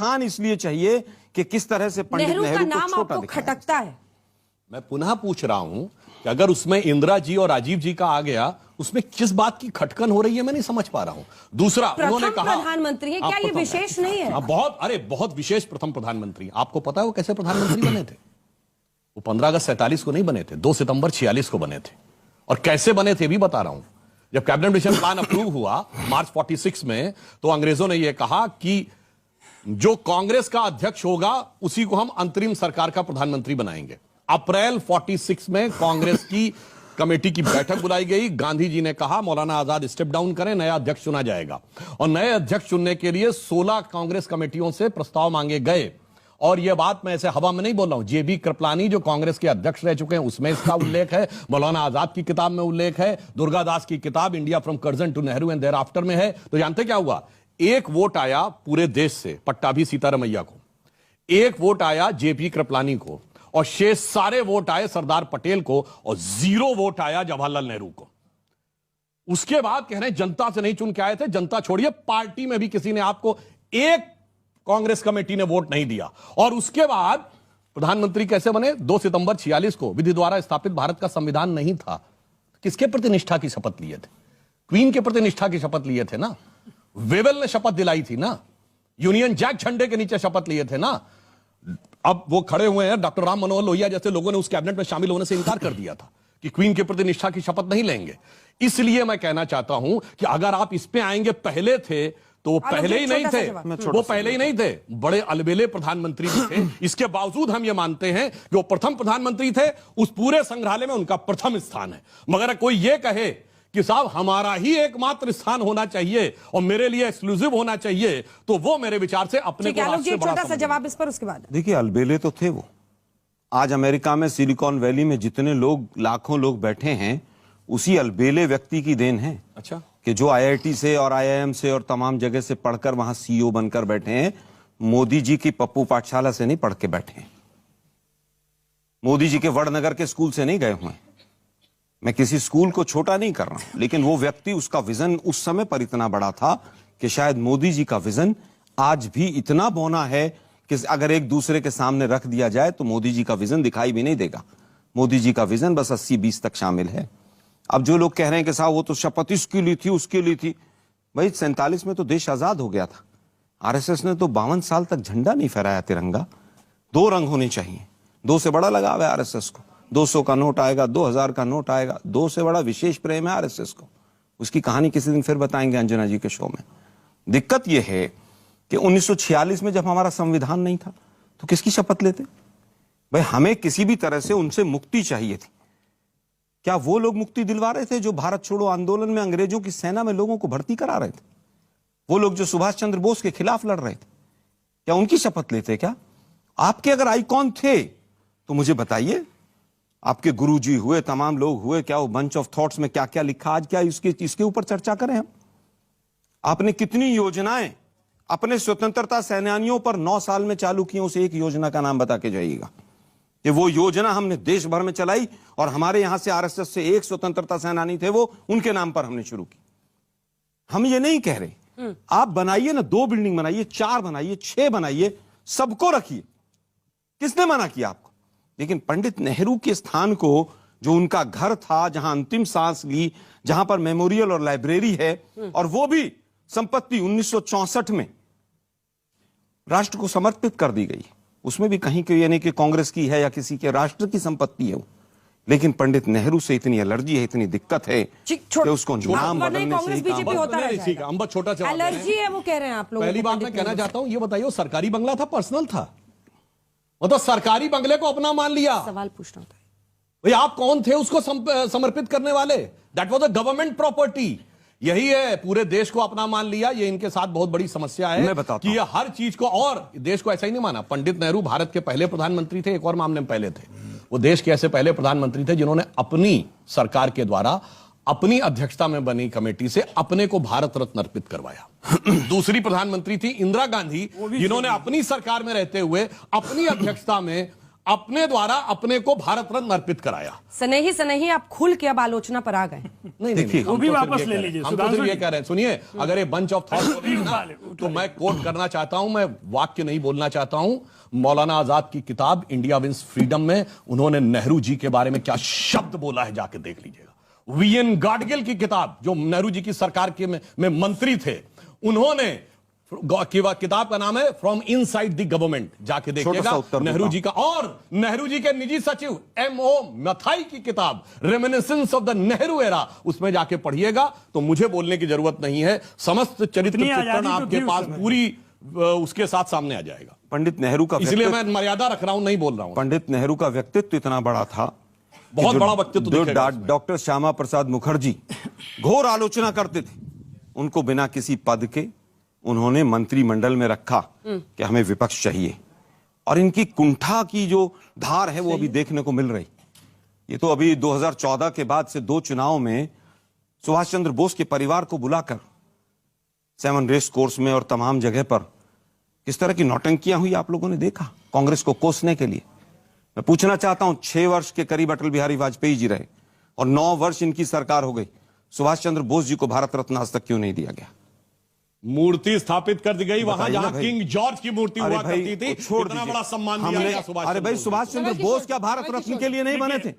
स्थान इसलिए चाहिए कि किस तरह से पंडित नेहरू का नाम को छोटा आपको खटकता है। मैं पुनः पूछ रहा हूं कि अगर उसमें इंदिरा जी और राजीव जी का आ गया, उसमें किस बात की खटकन हो रही है, मैं नहीं समझ पा रहा हूं। दूसरा, उन्होंने कहा प्रधानमंत्री है, क्या ये विशेष नहीं है? बहुत विशेष प्रथम प्रधानमंत्री। आपको पता है वो कैसे प्रधानमंत्री बने थे? वो 15 अगस्त 47 को नहीं बने थे, 2 सितंबर 46 को बने थे। और कैसे बने थे भी बता रहा हूं। जब कैबिनेट मिशन प्लान अप्रूव हुआ मार्च 46 में, तो अंग्रेजों ने यह कहा कि जो कांग्रेस का अध्यक्ष होगा उसी को हम अंतरिम सरकार का प्रधानमंत्री बनाएंगे। अप्रैल 46 में कांग्रेस की कमेटी की बैठक बुलाई गई। गांधी जी ने कहा मौलाना आजाद स्टेप डाउन करें, नया अध्यक्ष चुना जाएगा। और नए अध्यक्ष चुनने के लिए 16 कांग्रेस कमेटियों से प्रस्ताव मांगे गए। और यह बात मैं ऐसे हवा में नहीं बोल रहा हूं, जेबी कृपलानी जो कांग्रेस के अध्यक्ष रह चुके हैं उसमें इसका उल्लेख है, मौलाना आजाद की किताब में उल्लेख है, दुर्गादास की किताब India from Curzon to Nehru and thereafter में है। तो जानते क्या हुआ? एक वोट आया पूरे देश से पट्टाभी सीतारमैया को, एक वोट आया जेपी कृपलानी को, और शेष सारे वोट आए सरदार पटेल को, और 0 वोट आया जवाहरलाल नेहरू को। उसके बाद कह रहे हैं जनता से नहीं चुन के आए थे। जनता छोड़िए, पार्टी में भी किसी ने आपको, एक कांग्रेस कमेटी ने वोट नहीं दिया। और उसके बाद प्रधानमंत्री कैसे बने? 2 सितंबर 46 को विधि द्वारा स्थापित भारत का संविधान नहीं था। किसके प्रति निष्ठा की शपथ लिए थे? क्वीन के प्रति निष्ठा की शपथ लिए थे ना। वेवेल ने शपथ दिलाई थी ना। यूनियन जैक झंडे के नीचे शपथ लिए थे ना। अब वो खड़े हुए हैं, डॉक्टर राम मनोहर लोहिया जैसे लोगों ने उस कैबिनेट में शामिल होने से इनकार कर दिया था कि क्वीन के प्रति निष्ठा की शपथ नहीं लेंगे। इसलिए मैं कहना चाहता हूं कि अगर आप इस पे आएंगे, पहले थे तो वो पहले ही नहीं थे, वो पहले ही नहीं थे, बड़े अलबेले प्रधानमंत्री थे। इसके बावजूद हम ये मानते हैं कि वो प्रथम प्रधानमंत्री थे। उस पूरे संग्रहालय में उनका प्रथम स्थान है। मगर कोई ये कहे कि साहब हमारा ही एकमात्र स्थान होना चाहिए और मेरे लिए एक्सक्लूसिव होना चाहिए, तो वो मेरे विचार से अपने को राष्ट्र बड़ा छोटा सा जवाब इस पर, उसके बाद देखिए, अलबेले तो थे वो। आज अमेरिका में सिलिकॉन वैली में जितने लोग, लाखों लोग बैठे हैं, उसी अलबेले व्यक्ति की देन है। अच्छा, कि जो आईआईटी से और आईआईएम से और तमाम जगह से पढ़कर वहां सीईओ बनकर बैठे हैं। मोदी जी की पप्पू पाठशाला से नहीं पढ़ के बैठे हैं, मोदी जी के वड़नगर के स्कूल से नहीं गए हुए। मैं किसी स्कूल को छोटा नहीं कर रहा हूं, लेकिन वो व्यक्ति, उसका विजन उस समय पर इतना बड़ा था कि शायद मोदी जी का विजन आज भी इतना बौना है कि अगर एक दूसरे के सामने रख दिया जाए तो मोदी जी का विजन दिखाई भी नहीं देगा। मोदी जी का विजन बस 80-20 तक शामिल है। अब जो लोग कह रहे हैं कि साहब वो तो शपथ इसकी ली थी, उसकी ली थी, भाई 47 में तो देश आजाद हो गया था। आरएसएस ने तो 52 साल तक झंडा नहीं फहराया तिरंगा। 2 रंग होने चाहिए। 2 से बड़ा लगाव है आरएसएस को। 200 का नोट आएगा, 2000 का नोट आएगा। 2 से बड़ा विशेष प्रेम है आरएसएस को। उसकी कहानी किसी दिन फिर बताएंगे अंजना जी के शो में। दिक्कत यह है कि 1946 में जब हमारा संविधान नहीं था तो किसकी शपथ लेते? भाई हमें किसी भी तरह से उनसे मुक्ति चाहिए थी। क्या वो लोग मुक्ति दिलवा रहे थे जो भारत छोड़ो आंदोलन में अंग्रेजों की सेना में लोगों को भर्ती करा रहे थे? वो लोग जो सुभाष चंद्र बोस के खिलाफ लड़ रहे थे, क्या उनकी शपथ लेते? क्या आपके अगर आइकॉन थे तो मुझे बताइए। आपके गुरुजी हुए, तमाम लोग हुए, क्या वो बंच ऑफ थॉट्स में क्या क्या लिखा? आज क्या इसके ऊपर चर्चा करें हम? आपने कितनी योजनाएं अपने स्वतंत्रता सेनानियों पर 9 साल में चालू की? उसे एक योजना का नाम बता के जाइएगा कि वो योजना हमने देश भर में चलाई और हमारे यहां से आरएसएस से एक स्वतंत्रता सेनानी थे, वो उनके नाम पर हमने शुरू की। हम ये नहीं कह रहे, आप बनाइए ना, 2 बिल्डिंग बनाइए, 4 बनाइए, 6 बनाइए, सबको रखिए। किसने मना किया आपको? लेकिन पंडित नेहरू के स्थान को, जो उनका घर था, जहां अंतिम सांस ली, जहां पर मेमोरियल और लाइब्रेरी है, और वो भी संपत्ति 1964 में राष्ट्र को समर्पित कर दी गई। उसमें भी कहीं के यानी कि कांग्रेस की है या किसी के राष्ट्र की संपत्ति है वो। लेकिन पंडित नेहरू से इतनी एलर्जी है, इतनी दिक्कत है कि उसको नाम बदलने से छोटा एलर्जी है, वो कह रहे हैं आप लोग। पहली बात मैं कहना चाहता हूं, ये बताइए सरकारी बंगला था, पर्सनल था? मतलब सरकारी बंगले को अपना मान लिया। सवाल पूछना था भाई, आप कौन थे उसको समर्पित करने वाले? That was a government property. यही है, पूरे देश को अपना मान लिया। ये इनके साथ बहुत बड़ी समस्या है कि ये हर चीज को, और देश को ऐसा ही नहीं माना। पंडित नेहरू भारत के पहले प्रधानमंत्री थे, एक और मामले में पहले थे। वो देश के ऐसे पहले प्रधानमंत्री थे जिन्होंने अपनी सरकार के द्वारा, अपनी अध्यक्षता में बनी कमेटी से अपने को भारत रत्न अर्पित करवाया। दूसरी प्रधानमंत्री थी इंदिरा गांधी, जिन्होंने अपनी सरकार में रहते हुए अपनी अध्यक्षता में अपने द्वारा अपने को भारत रत्न अर्पित कराया। सनही आप खुल के अब आलोचना पर आ गए। नहीं देखिए, हम वो भी तो सिर्फ वापस ये ले कह रहे हैं। लीजिए, हम तो सिर्फ ये कह रहे हैं, सुनिए, अगर ये बंच ऑफ थॉट तो मैं कोट करना चाहता हूं, मैं वाक्य नहीं बोलना चाहता हूं। मौलाना आजाद की किताब इंडिया विंस फ्रीडम में उन्होंने नेहरू जी के बारे में क्या शब्द बोला है, जाके देख लीजिएगा। वीएन गाडगिल की किताब, जो नेहरू जी की सरकार के में मंत्री थे, उन्होंने किताब का नाम है फ्रॉम इनसाइड द गवर्नमेंट, जाके देखिएगा नेहरू जी का। और नेहरू जी के निजी सचिव एमओ मथाई की किताब reminiscence of the Nehru era, उसमें जाके पढ़िएगा। तो मुझे बोलने की जरूरत नहीं है, समस्त चरित्र चित्रण आपके पास पूरी उसके साथ सामने आ जाएगा। पंडित नेहरू का इसलिए मैं मर्यादा रख रहा हूं, नहीं बोल रहा हूं। पंडित नेहरू का व्यक्तित्व इतना बड़ा था, बहुत बड़ा व्यक्तित्व दिखेगा उसमें। डॉक्टर श्यामा प्रसाद मुखर्जी घोर आलोचना करते थे, उनको बिना किसी पद के उन्होंने मंत्रिमंडल में रखा कि हमें विपक्ष चाहिए। और इनकी कुंठा की जो धार है वो अभी देखने को मिल रही। ये तो अभी 2014 के बाद से 2 चुनाव में सुभाष चंद्र बोस के परिवार को बुलाकर 7 रेस कोर्स में और तमाम जगह पर किस तरह की नौटंकियां हुई आप लोगों ने देखा, कांग्रेस को कोसने के लिए। मैं पूछना चाहता हूं, 6 वर्ष के करीब अटल बिहारी वाजपेयी जी रहे और 9 वर्ष इनकी सरकार हो गई, सुभाष चंद्र बोस जी को भारत रत्न आज तक क्यों नहीं दिया गया? मूर्ति स्थापित कर दी गई वहां बताइए ना जहां भाई। किंग जॉर्ज की मूर्ति हुआ करती थी। छोड़ इतना दीजिए। बड़ा सम्मान दिया हमने- गया सुभाष अरे भाई, चंद्र बोस सुभाष चंद्र बोस क्या भारत रत्न के लिए नहीं बने थे?